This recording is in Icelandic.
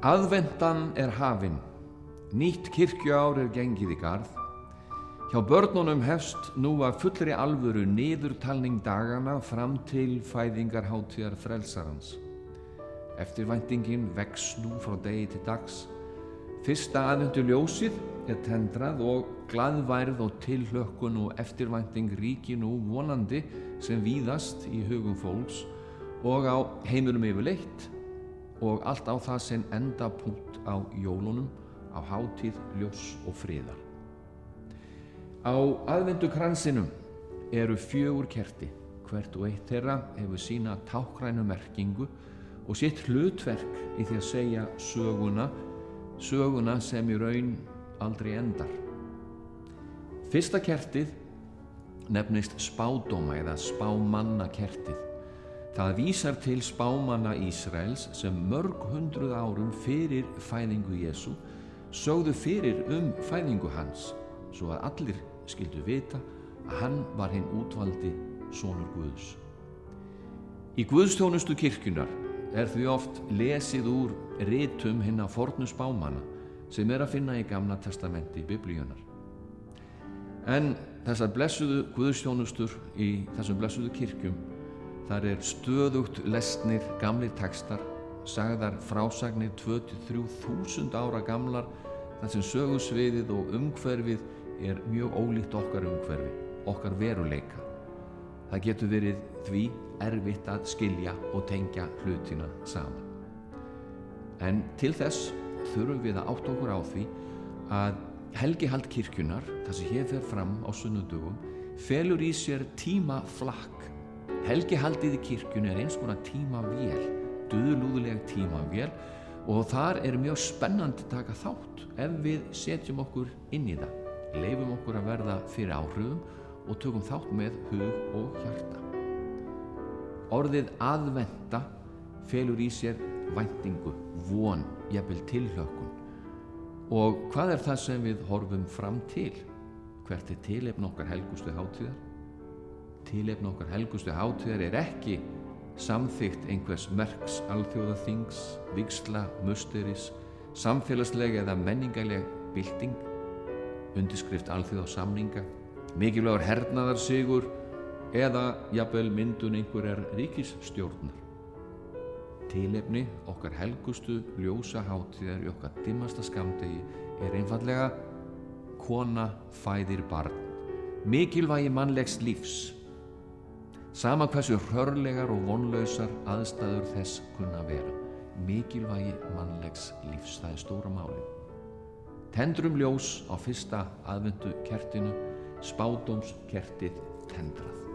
Aðventan hafin, nýtt kirkjuár gengið í garð. Hjá börnunum hefst nú af fullri alvöru niðurtalning dagana fram til fæðingarhátíðar frelsarans. Eftirvæntingin vex nú frá degi til dags. Fyrsta aðventuljósið tendrað og glaðværð og tilhlökkun og eftirvænting ríki nú vonandi sem víðast í hugum fólks og á heiminum yfirleitt og allt á það sem endapunkt á jólunum, á hátíð ljós og friðar. Á aðventukransinum eru 4 kerti, hvert og eitt þeirra hefur sína táknrænu merkingu og sitt hlutverk í því að segja söguna sem í raun aldrei endar. Fyrsta kertið nefnist spádóma eða spámannakertið. Það vísar til spámanna Ísraels sem mörg hundruð árum fyrir fæðingu Jesú sögðu fyrir fæðingu hans, svo að allir skyldu vita að hann var hinn útvaldi sonur Guðs. Í guðsþjónustu kirkjunnar því oft lesið úr ritum hinna fornu spámanna sem að finna í Gamla testamenti Biblíunnar. En þessar blessuðu guðsþjónustur í þessum blessuðu kirkjum, þar stöðugt lesnir gamlir textar, sagðar frásagnir 2-3 þúsund ára gamlar, þar sem sögusviðið og umhverfið mjög ólíkt okkar umhverfi, okkar veruleika. Það getur verið því erfitt að skilja og tengja hlutina saman. En til þess þurfum við að átta okkur á því að helgihald kirkjunnar, það sem hér fer fram á sunnudögum, felur í sér tímaflakk. Helgihaldið í kirkjunni eins konar tímavél, dulúðleg tímavél, og þar mjög spennandi að taka þátt ef við setjum okkur inn í það, leyfum okkur að verða fyrir áhrifum og tökum þátt með hug og hjarta. Orðið aðventa felur í sér væntingu, von, jafnvel tilhlökkun. Og hvað það sem við horfum fram til? Hvert tilefni okkar helgustu hátíðar? Tilefni okkar helgustu hátíðar ekki samþykkt einhvers merks alþjóðaþings, vígsla, musteris, samfélagslega eða menningarleg bylting, undirskrift alþjóðasamninga, mikilvægur hernaðarsigur eða jafnvel myndun einhverjar ríkisstjórnar. Tilefni okkar helgustu ljósa hátíðar í okkar dimmasta skammdegi einfaldlega kona fæðir barn, mikilvægi mannlegs lífs. Sama hversu hrörlegar og vonlausar aðstæður þess kunna vera, mikilvægi mannlegs lífs, það stóra málið. Tendrum ljós á fyrsta aðventukertinu, spádómskertið tendrað.